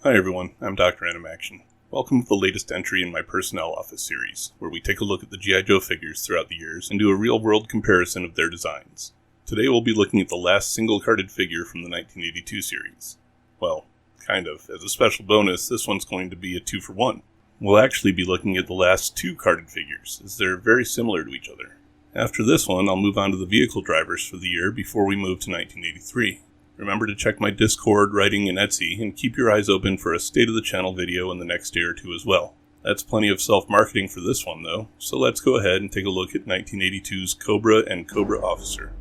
Hi everyone, I'm Dr.Animaction. Welcome to the latest entry in my Personnel Office series, where we take a look at the G.I. Joe figures throughout the years and do a real-world comparison of their designs. Today we'll be looking at the last single-carded figure from the 1982 series. Well, kind of. As a special bonus, this one's going to be a 2-for-1. We'll actually be looking at the last two carded figures, as they're very similar to each other. After this one, I'll move on to the vehicle drivers for the year before we move to 1983. Remember to check my Discord, writing, and Etsy, and keep your eyes open for a State of the Channel video in the next day or two as well. That's plenty of self-marketing for this one, though, so let's go ahead and take a look at 1982's Cobra and Cobra Officer.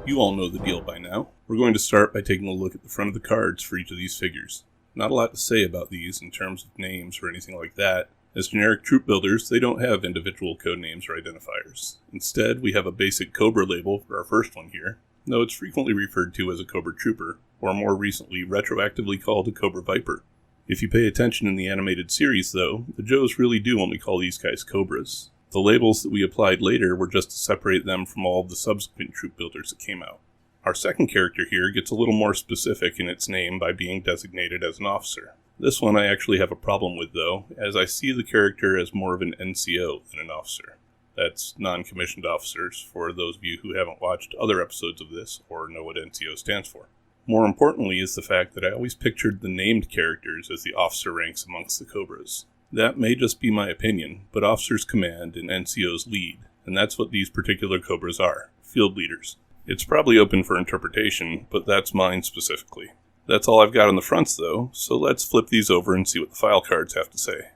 You all know the deal by now. We're going to start by taking a look at the front of the cards for each of these figures. Not a lot to say about these in terms of names or anything like that. As generic troop builders, they don't have individual code names or identifiers. Instead, we have a basic Cobra label for our first one here, though it's frequently referred to as a Cobra Trooper, or more recently retroactively called a Cobra Viper. If you pay attention in the animated series, though, the Joes really do only call these guys Cobras. The labels that we applied later were just to separate them from all of the subsequent troop builders that came out. Our second character here gets a little more specific in its name by being designated as an officer. This one I actually have a problem with, though, as I see the character as more of an NCO than an officer. That's non-commissioned officers, for those of you who haven't watched other episodes of this or know what NCO stands for. More importantly is the fact that I always pictured the named characters as the officer ranks amongst the Cobras. That may just be my opinion, but officers command and NCOs lead, and that's what these particular Cobras are, field leaders. It's probably open for interpretation, but that's mine specifically. That's all I've got on the fronts, though, so let's flip these over and see what the file cards have to say.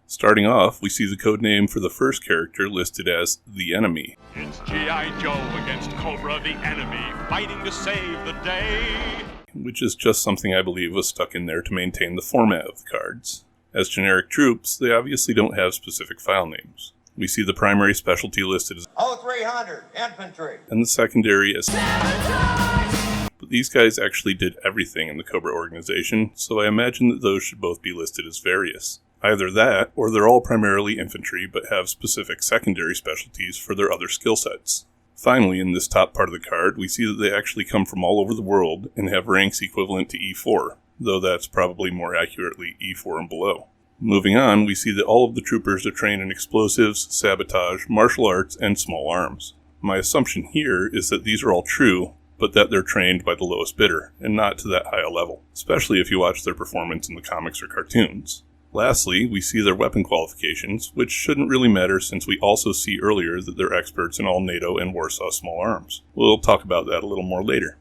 Starting off, we see the codename for the first character listed as The Enemy. It's G.I. Joe against Cobra, the enemy, fighting to save the day. Which is just something I believe was stuck in there to maintain the format of the cards. As generic troops, they obviously don't have specific file names. We see the primary specialty listed as 0300 Infantry and the secondary as Sabotage! But these guys actually did everything in the Cobra organization, so I imagine that those should both be listed as various. Either that, or they're all primarily infantry but have specific secondary specialties for their other skill sets. Finally, in this top part of the card, we see that they actually come from all over the world and have ranks equivalent to E4, though that's probably more accurately E4 and below. Moving on, we see that all of the troopers are trained in explosives, sabotage, martial arts, and small arms. My assumption here is that these are all true, but that they're trained by the lowest bidder, and not to that high a level, especially if you watch their performance in the comics or cartoons. Lastly, we see their weapon qualifications, which shouldn't really matter since we also see earlier that they're experts in all NATO and Warsaw small arms. We'll talk about that a little more later.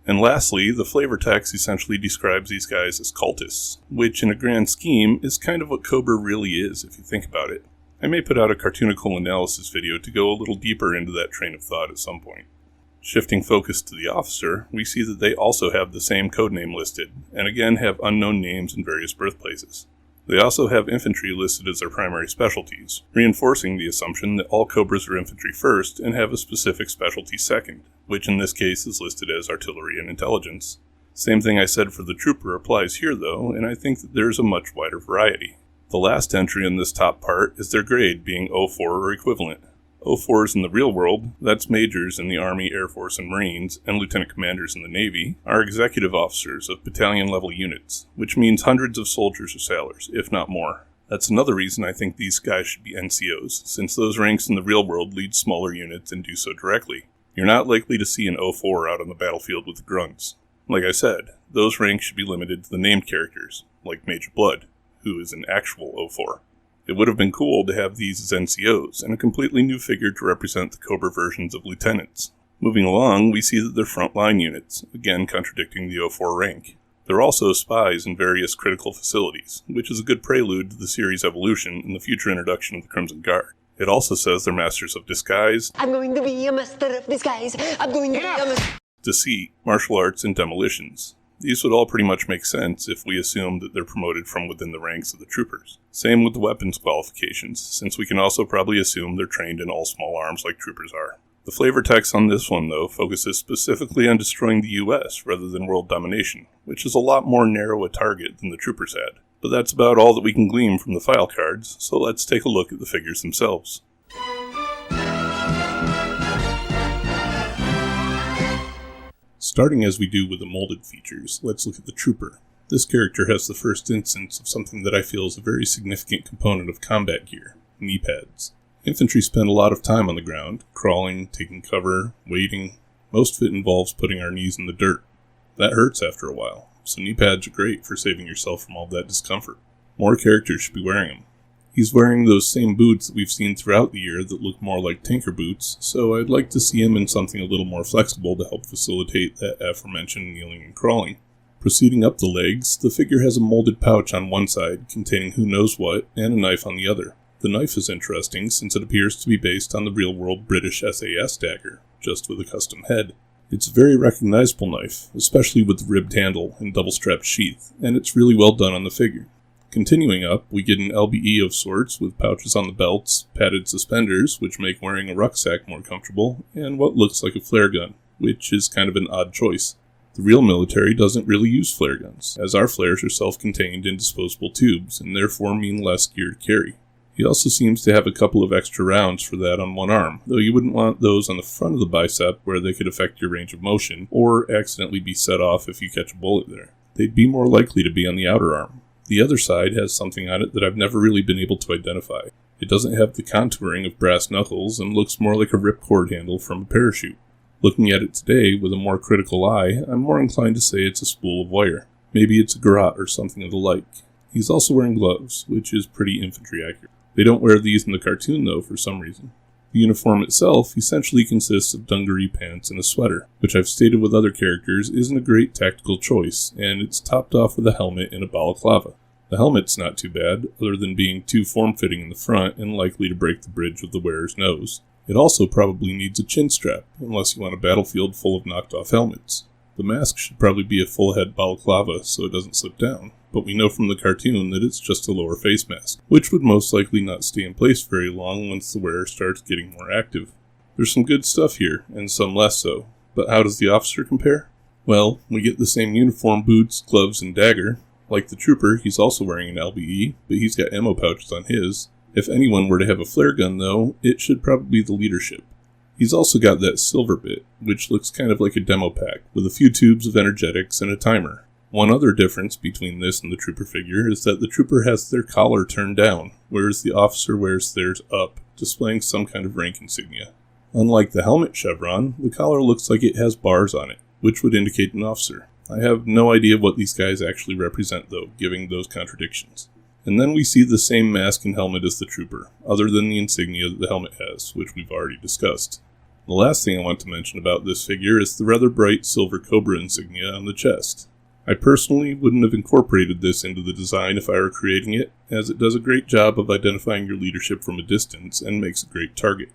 And lastly, the flavor text essentially describes these guys as cultists, which in a grand scheme is kind of what Cobra really is if you think about it. I may put out a cartoonical analysis video to go a little deeper into that train of thought at some point. Shifting focus to the officer, we see that they also have the same codename listed, and again have unknown names and various birthplaces. They also have infantry listed as their primary specialties, reinforcing the assumption that all Cobras are infantry first and have a specific specialty second, which in this case is listed as artillery and intelligence. Same thing I said for the trooper applies here though, and I think that there's a much wider variety. The last entry in this top part is their grade being 04 or equivalent. 04s in the real world, that's majors in the Army, Air Force, and Marines, and lieutenant commanders in the Navy, are executive officers of battalion-level units, which means hundreds of soldiers or sailors, if not more. That's another reason I think these guys should be NCOs, since those ranks in the real world lead smaller units and do so directly. You're not likely to see an 04 out on the battlefield with the grunts. Like I said, those ranks should be limited to the named characters, like Major Blood, who is an actual 04. It would have been cool to have these as NCOs, and a completely new figure to represent the Cobra versions of lieutenants. Moving along, we see that they're frontline units, again contradicting the 04 rank. They're also spies in various critical facilities, which is a good prelude to the series' evolution and the future introduction of the Crimson Guard. It also says they're masters of disguise, I'm going to be a master of disguise, I'm going to be a master... deceit, martial arts, and demolitions. These would all pretty much make sense if we assume that they're promoted from within the ranks of the troopers. Same with the weapons qualifications, since we can also probably assume they're trained in all small arms like troopers are. The flavor text on this one, though, focuses specifically on destroying the US rather than world domination, which is a lot more narrow a target than the troopers had. But that's about all that we can glean from the file cards, so let's take a look at the figures themselves. Starting as we do with the molded features, let's look at the Trooper. This character has the first instance of something that I feel is a very significant component of combat gear, knee pads. Infantry spend a lot of time on the ground, crawling, taking cover, waiting. Most of it involves putting our knees in the dirt. That hurts after a while, so knee pads are great for saving yourself from all that discomfort. More characters should be wearing them. He's wearing those same boots that we've seen throughout the year that look more like tanker boots, so I'd like to see him in something a little more flexible to help facilitate that aforementioned kneeling and crawling. Proceeding up the legs, the figure has a molded pouch on one side containing who knows what, and a knife on the other. The knife is interesting since it appears to be based on the real-world British SAS dagger, just with a custom head. It's a very recognizable knife, especially with the ribbed handle and double-strapped sheath, and it's really well done on the figure. Continuing up, we get an LBE of sorts with pouches on the belts, padded suspenders, which make wearing a rucksack more comfortable, and what looks like a flare gun, which is kind of an odd choice. The real military doesn't really use flare guns, as our flares are self-contained in disposable tubes, and therefore mean less gear to carry. He also seems to have a couple of extra rounds for that on one arm, though you wouldn't want those on the front of the bicep where they could affect your range of motion, or accidentally be set off if you catch a bullet there. They'd be more likely to be on the outer arm. The other side has something on it that I've never really been able to identify. It doesn't have the contouring of brass knuckles and looks more like a ripcord handle from a parachute. Looking at it today with a more critical eye, I'm more inclined to say it's a spool of wire. Maybe it's a garrote or something of the like. He's also wearing gloves, which is pretty infantry accurate. They don't wear these in the cartoon though for some reason. The uniform itself essentially consists of dungaree pants and a sweater, which I've stated with other characters isn't a great tactical choice, and it's topped off with a helmet and a balaclava. The helmet's not too bad, other than being too form-fitting in the front and likely to break the bridge of the wearer's nose. It also probably needs a chin strap, unless you want a battlefield full of knocked-off helmets. The mask should probably be a full-head balaclava so it doesn't slip down, but we know from the cartoon that it's just a lower face mask, which would most likely not stay in place very long once the wearer starts getting more active. There's some good stuff here, and some less so, but how does the officer compare? Well, we get the same uniform, boots, gloves, and dagger. Like the Trooper, he's also wearing an LBE, but he's got ammo pouches on his. If anyone were to have a flare gun though, it should probably be the leadership. He's also got that silver bit, which looks kind of like a demo pack, with a few tubes of energetics and a timer. One other difference between this and the Trooper figure is that the Trooper has their collar turned down, whereas the officer wears theirs up, displaying some kind of rank insignia. Unlike the helmet chevron, the collar looks like it has bars on it, which would indicate an officer. I have no idea what these guys actually represent though, giving those contradictions. And then we see the same mask and helmet as the Trooper, other than the insignia that the helmet has, which we've already discussed. The last thing I want to mention about this figure is the rather bright silver Cobra insignia on the chest. I personally wouldn't have incorporated this into the design if I were creating it, as it does a great job of identifying your leadership from a distance and makes a great target.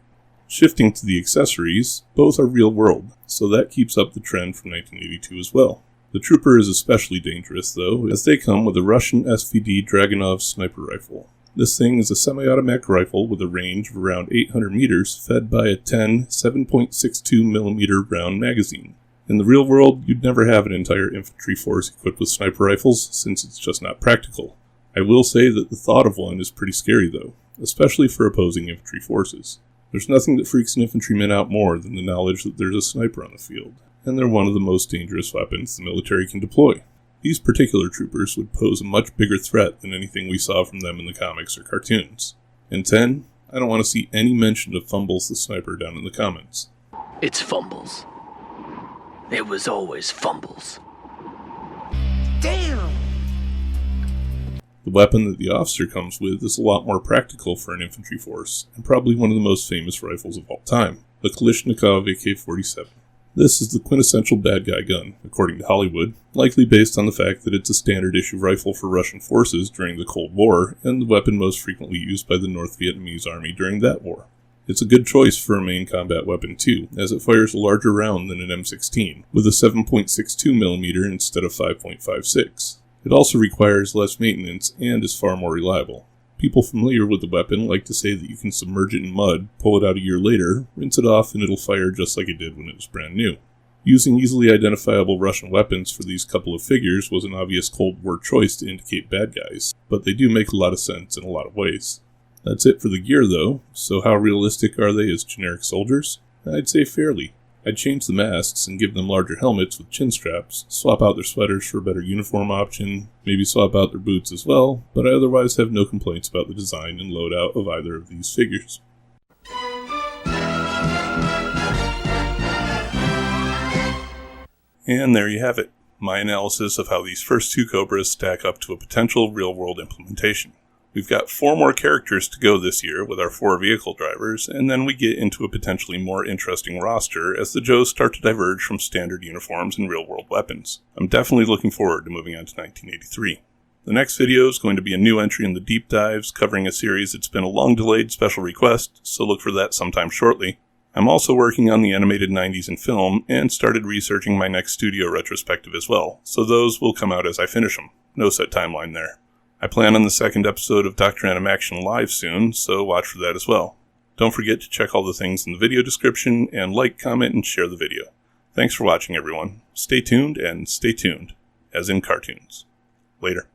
Shifting to the accessories, both are real world, so that keeps up the trend from 1982 as well. The Trooper is especially dangerous though, as they come with a Russian SVD Dragunov sniper rifle. This thing is a semi-automatic rifle with a range of around 800 meters fed by a 10 7.62mm round magazine. In the real world, you'd never have an entire infantry force equipped with sniper rifles, since it's just not practical. I will say that the thought of one is pretty scary though, especially for opposing infantry forces. There's nothing that freaks an infantryman out more than the knowledge that there's a sniper on the field, and they're one of the most dangerous weapons the military can deploy. These particular troopers would pose a much bigger threat than anything we saw from them in the comics or cartoons. And 10, I don't want to see any mention of Fumbles the Sniper down in the comments. It's Fumbles. It was always Fumbles. Damn! The weapon that the officer comes with is a lot more practical for an infantry force, and probably one of the most famous rifles of all time, the Kalashnikov AK-47. This is the quintessential bad guy gun, according to Hollywood, likely based on the fact that it's a standard issue rifle for Russian forces during the Cold War, and the weapon most frequently used by the North Vietnamese army during that war. It's a good choice for a main combat weapon too, as it fires a larger round than an M16, with a 7.62mm instead of 5.56. It also requires less maintenance and is far more reliable. People familiar with the weapon like to say that you can submerge it in mud, pull it out a year later, rinse it off, and it'll fire just like it did when it was brand new. Using easily identifiable Russian weapons for these couple of figures was an obvious Cold War choice to indicate bad guys, but they do make a lot of sense in a lot of ways. That's it for the gear though, so how realistic are they as generic soldiers? I'd say fairly. I'd change the masks and give them larger helmets with chin straps, swap out their sweaters for a better uniform option, maybe swap out their boots as well, but I otherwise have no complaints about the design and loadout of either of these figures. And there you have it, my analysis of how these first two Cobras stack up to a potential real-world implementation. We've got 4 more characters to go this year with our 4 vehicle drivers, and then we get into a potentially more interesting roster as the Joes start to diverge from standard uniforms and real-world weapons. I'm definitely looking forward to moving on to 1983. The next video is going to be a new entry in the Deep Dives, covering a series that's been a long-delayed special request, so look for that sometime shortly. I'm also working on the animated 90s in film, and started researching my next studio retrospective as well, so those will come out as I finish them. No set timeline there. I plan on the second episode of Dr.Animaction live soon, so watch for that as well. Don't forget to check all the things in the video description, and like, comment, and share the video. Thanks for watching everyone. Stay tuned, and stay tuned, as in cartoons. Later.